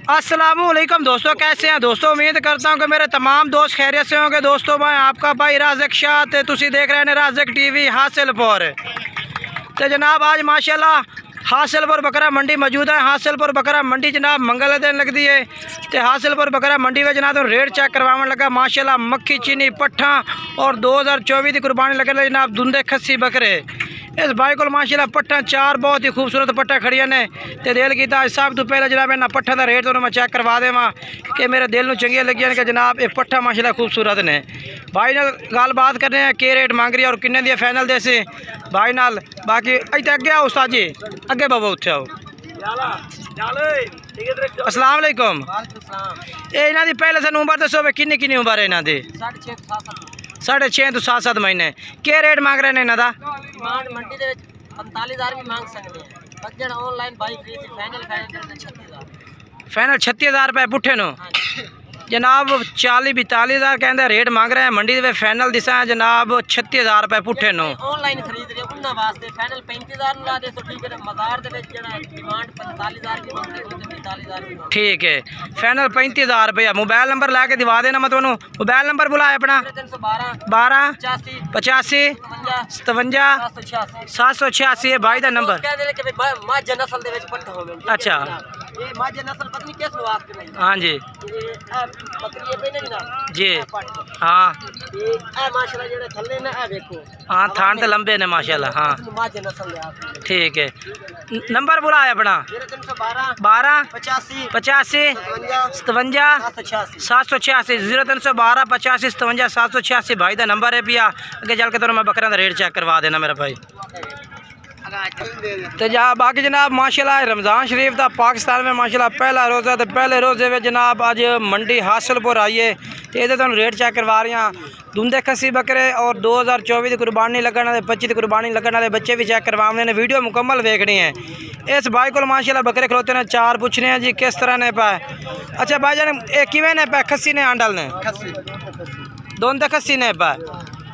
अस्सलामुअलैकुम दोस्तों, कैसे हैं दोस्तों। उम्मीद करता हूं कि मेरे तमाम दोस्त खैरियत से होंगे। दोस्तों मैं आपका भाई राज़िक शाह ते तुसी देख रहे हैं राज़िक टीवी हासिलपुर। तो जनाब आज माशाल्लाह हासिलपुर बकरा मंडी मौजूद है। हासिलपुर बकरा मंडी जनाब मंगल दिन लगती है। तो हासिलपुर बकरा मंडी में जनाब तो रेट चेक करवाने लगा। माशाल्लाह मक्खी चीनी पट्ठा और 2024 की कुर्बानी लगे जनाब धुंधे खस्सी बकरे। इस भाई को माशाल्लाह पट्ठा चार बहुत ही खूबसूरत पट्ठा खड़िया ने तो दिल किया सब तो पहले जनाब इन्होंने पट्ठा का रेट तो मैं चेक करवा देव कि मेरे दिल में चंगिया लगिया कि जनाब ये पट्ठा माशाल्लाह खूबसूरत ने। भाई नाल गलबात करने हैं कि रेट मांग रही है और किन्ने दी फाइनल दे से भाई नाल। बाकी इतने अगे आओ उस्ताद जी, अगे बाबा उत्थे आओ। अस्सलाम वालेकुम। ये इन्हों की पहले सानू उम्र दसो भाई किन्नी किन्नी उम्र है इन्हों की? 6.5 तो 7 महीने। क्या रेट मांग रहे हैं इन्हों का? डिमांड मंडी दे 45,000 भी मांग सकते हैं। बजट ऑनलाइन बाई फ्री थी। फाइनल 36,000। फाइनल 36,000 रुपये पुट्ठे नो जनाब। 40-42,000 कहते रेट मांग रहे हैं मंडी में। फाइनल दिशा है जनाब 36,000 रुपये पुट्ठे नो। ऑनलाइन खरीद रहे उन्होंने वास्ते फाइनल 35,000 ला दे तो ठीक है। मजार दे डिमांड 45,000 की मंगते हो 45,000 की ठीक है। फाइनल 35,000 रुपया। मोबाइल नंबर ला के दिवा देना मैं तुम्हें। मोबाइल नंबर बुलाए अपना 12 85 57 786 भाई का नंबर। अच्छा हाँ जी जी हाँ हाँ थान तो लंबे ने माशाल्लाह। हाँ ठीक है। नंबर बुलाए अपना 12 85 57 786 0312 85 57 786 भाई का नंबर है पिया। अगे चल के तो मैं बकरा का रेट चेक करवा देना मेरा भाई। तो जहाँ बाकी जनाब माशाल्लाह रमज़ान शरीफ का पाकिस्तान में माशाल्लाह पहला रोज़ा। तो पहले रोज़े में जनाब अज मंडी हासिलपुर आई है। तो ये तुम रेट चेक करवा रही हैं धुंधे खस्सी बकरे और 2024 की कुर्बानी लगने वाले 25 की कुर्बानी लगने वाले बच्चे भी चेक करवाने ने। वीडियो मुकम्मल देखनी है। इस भाई को माशाल्लाह बकरे खलोते ने चार पूछने हैं जी किस तरह ने पाए। अच्छा भाई जान ये किवें ने पाए? खस्सी ने आंडल ने धुंधे खस्सी ने पाए।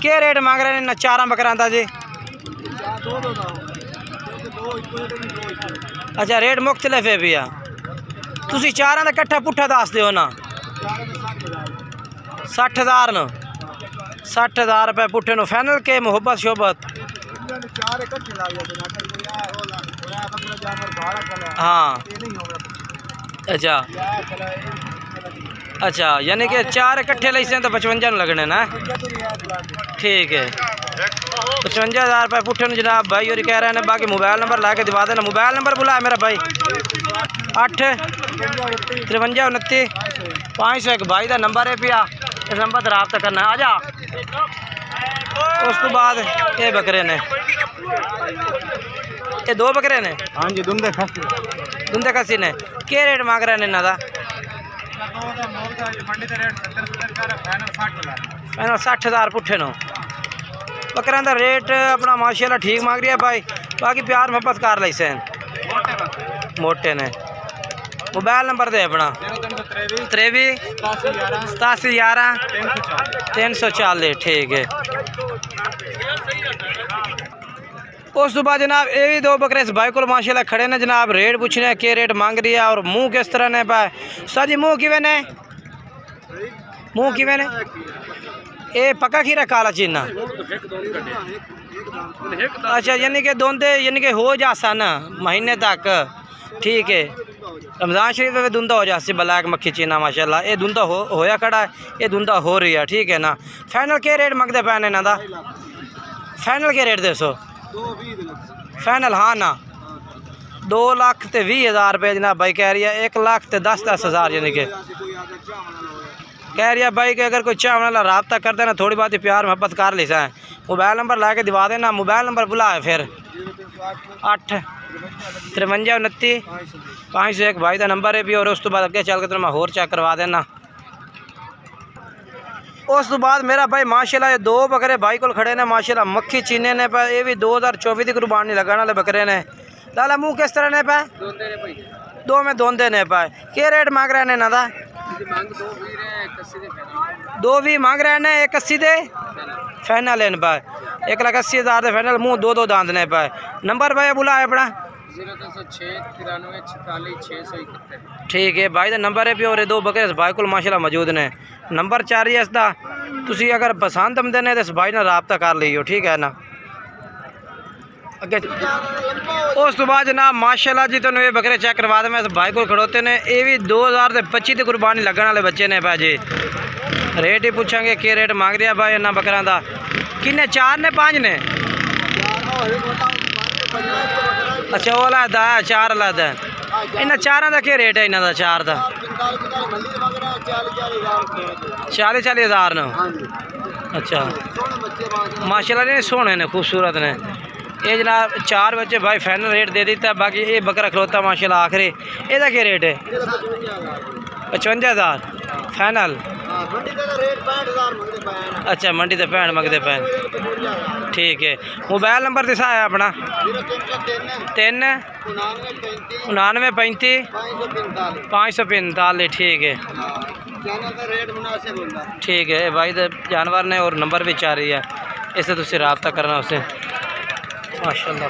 क्या रेट मांग रहे हैं चारा बकरा का जी? अच्छा रेट मुख्तलिफ है भैया। तुसी चारा का कट्ठा पुट्ठा दस दो ना 60,000 न 60,000 रुपये पुट्ठे नो। फाइनल के मोहब्बत शोबत हाँ अच्छा अच्छा यानी कि चार इकट्ठे लैसे तो 55 लगने ना। ठीक है 55,000 रुपये पुट्ठे नो जनाब भाई और कह रहे हैं। बाकी मोबाइल नंबर ला के दिवा देना। मोबाइल नंबर बुलाया मेरा भाई 8 53 29 501 भाई का नंबर है पिया। इस नंबर पर रब्ता करना आ जा। उस तो बाद ये बकरे ने ये दो बकरे ने हाँ जी धुंधे खस्सी ने। क्या रेट मांग रहे हैं इन्हों का? फाइनल 60,000 पुट्ठे नो। बकरा का रेट अपना माशाल्लाह ठीक मांग रही है भाई। बाकी प्यार मोहब्बत कर लैसे मोटे ने। मोबाइल नंबर दे अपना 53 87 11 340। ठीक है। उस तो बाद जनाब ये भी दो बकरे इस भाई को माशाल्लाह खड़े ने जनाब। रेट पूछने हैं क्या रेट मांग रही है और मुँह किस तरह ने पाए। सर जी मुँह किवें ने? मुँह किवें ने? ये पक्का खीरा काला चीना। अच्छा यानी कि धुंधे यानी कि हो जासा ना महीने तक। ठीक है रमज़ान शरीफ में धुंधा हो जाती ब्लैक मक्खी चीना माशाल्लाह। ये धुंधा होया खड़ा है, ये धुंधा हो रही है। ठीक है ना। फाइनल क्या रेट मंगते पैने इन्हों का? फाइनल क्या रेट दसो? फाइनल हाँ ना 2,20,000 रुपये जनाब भाई कह रही है। 1,10,10,000 यानी कि कह रही है भाई कि अगर कोई चाह वाला रब्ता कर देना थोड़ी बात ही प्यार मोहब्बत कर ली है। मोबाइल नंबर ला के दिवा देना। मोबाइल नंबर बुलाए फिर 8 53 29 501 भाई का नंबर है भी। और उस तो बाद अगे चल के तो मैं होर चेक करवा देना। उस तो बाद मेरा भाई माशाल्लाह ये दो बकरे भाई को खड़े ने माशाल्लाह मक्खी चीने ने पाए। ये भी 2024 की कुर्बानी लगाने वाले बकरे ने। लाला मुँह किस तरह ने पाए? दो में धुंधे ने पाए। क्या रेट मांग रहे हैं इन्हों का? 2 भी मांग रहे हैं 180 दे फाइनल इन पाए। 1,80,000 फाइनल। मुँह 2 दांत ने पाए। नंबर भाई बुला अपना 0306 ठीक है भाई, तो नंबर है भी और दो बकरे इस भाई को माशाल्लाह मौजूद ने। नंबर 4 है इसका, तुसी अगर पसंद आते ने तो इस भाई नाल राबता कर लियो, ठीक है ना। अगे उस तो बाद जनाब माशाल्लाह जी तुहानू ये बकरे चेक करवा दें। इस भाई को खड़ोते ने, ये भी 2025 की कुर्बानी लगन वाले बच्चे ने भाजी। रेट ही पूछांगे कि रेट मांग रहा भाई इन्होंने बकरा का। किन्ने 4 ने 5 ने? अच्छा वो अलग है, 4 अलग है। इन्हें 4 का क्या रेट है? इन्हों का 4 का 40 हज़ार न। अच्छा माशाल्लाह ने सोने ने, खूबसूरत ने। ये जनाब 4 बच्चे भाई फाइनल रेट दे दिता। बाकी ये बकरा खलोता माशाल्लाह आखिरी, ਇਹਦਾ क्या रेट है? 55,000 फाइनल। अच्छा मंडी तो 65 मंगते पे, ठीक है। मोबाइल नंबर दिसा है अपना? 3 99 35 545, ठीक है ठीक है भाई। तो जानवर ने और नंबर भी चाह रही है, इससे तुझसे रब्ता करना उससे माशाल्लाह।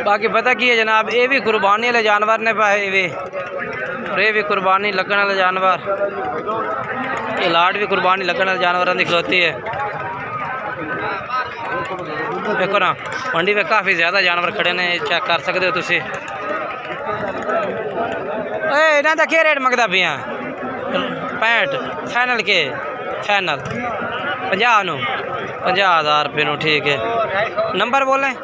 बाकी पता की है जनाब, ये भी कुर्बानी वाले जानवर ने पाए, ये भी कुर्बानी लगने वाले जानवर, ये लाट भी कुर्बानी लगने वाले जानवरों की खलोती है। देखो ना मंडी में काफ़ी ज़्यादा जानवर खड़े ने, चेक कर सकते हो तुसी। इन्हों का क्या रेट मंगता पिया? 65 फाइनल के? फाइनल 50,000 रुपये नु, ठीक है। नंबर बोलें?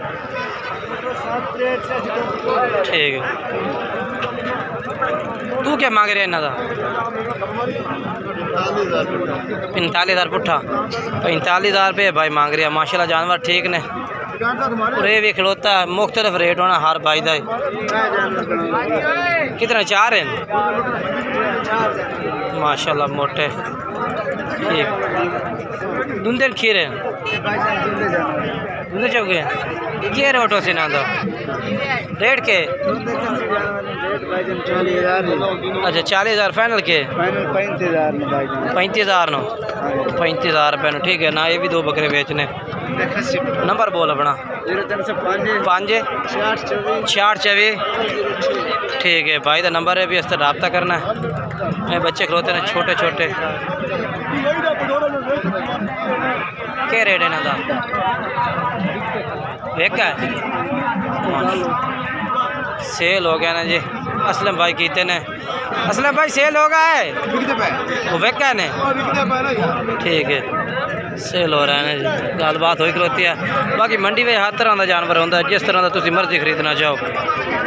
ठीक है। तू क्या मांग रहे इन्हों का? 45,000 पुट्ठा, 45,000 रुपये भाई मांग रहा। माशाल्लाह जानवर ठीक ने, और ये भी खलोता है। मुख्तलिफ रेट होना हर भाई का। कितने 4 हैं माशाल्लाह मोटे, ठीक। दूंदे खीरे दूंदे चौके क्या रेट हो ना रेट के? अच्छा 40,000 फाइनल के? 35,000 नो, 35,000 रुपये नो, ठीक है ना। ये भी 2 बकरे बेचने। नंबर बोल अपना? 5 66 ठीक है भाई। का नंबर है भी, इस तरह रब्ता करना है। ये बच्चे खलोते हैं छोटे छोटे। क्या रेट है इन्हों का? एक है सेल हो गया ना जी। असलम भाई कीते ने, असलम भाई सेल हो गया है, वो वेका ने, ठीक है सेल हो रहा है ना जी। गलबात होई खलोती है। बाकी मंडी में हर तरह का जानवर होता है, जिस तरह का तुम मर्जी खरीदना चाहो।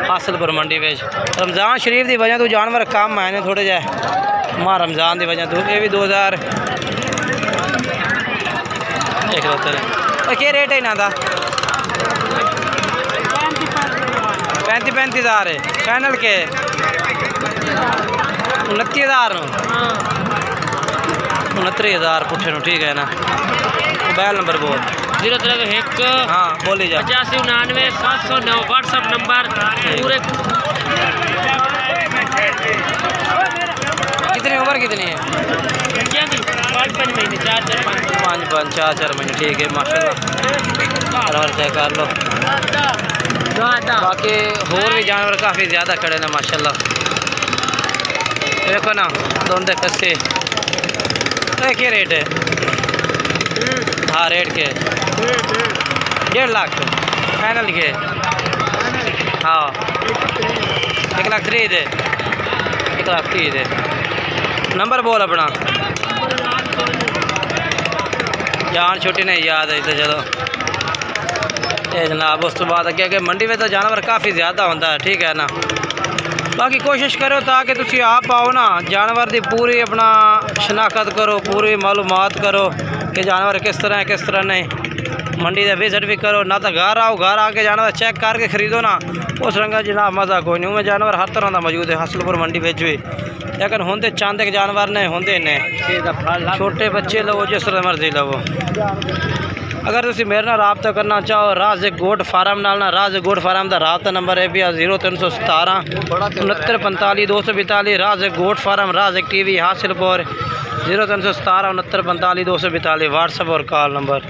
हासिलपुर मंडी में रमज़ान शरीफ की वजह तो जानवर कम आए हैं थोड़े जहे, मां रमज़ान की वजह तो। ये भी 2000 एक होते हैं। क्या रेट है इन्हों का? 35,000 है फाइनल के? 29,000 29,000 पुट्ठे नो, ठीक है ना। मोबाइल नंबर बोल? 031 हाँ बोली जा। 85 99 709 व्हाट्सअप नंबर पूरे। कितनी उम्र कितनी है? 5 महीने 4 महीने, ठीक है माशाल्लाह। चेक कर लो। बाकी होर भी जानवर काफ़ी ज़्यादा खड़े ने माशाल्लाह। देखो ना दोंदे कस्से। क्या रेट है? हाँ रेट के 1.5 लाख फाइनल के? हाँ 1,30,000 दे, 1,30,000 दे। नंबर बोल अपना? जान छोटी नहीं याद है तो चलो ये जनाब। उस तो बाद अगे अगे मंडी में तो जानवर काफ़ी ज़्यादा होता है, ठीक है ना। बाकी कोशिश करो ताकि तुम आप आओ ना, जानवर की पूरी अपना शनाख्त करो, पूरी मालूमात करो कि जानवर किस तरह है किस तरह नहीं। मंडी का विजिट भी करो ना, तो घर आओ, घर आके जानवर चेक करके खरीदो ना। उस रंग जनाब मज़ा कोई नहीं। में जानवर हर तरह का मौजूद है हासिलपुर मंडी में भी, लेकिन होंगे चांदे के जानवर ने होंगे ने। छोटे बच्चे लो जिस तरह मर्जी लो। अगर तुम मेरे नाल रब्ता करना चाहो राज़िक गोट फार्म नाल ना, राज़िक गोट फार्म का रब्ता नंबर है भी 0317 69 45 242। Raziq goat farm Raziq TV Hasilpur 0317 69 45 242 WhatsApp और कॉल नंबर।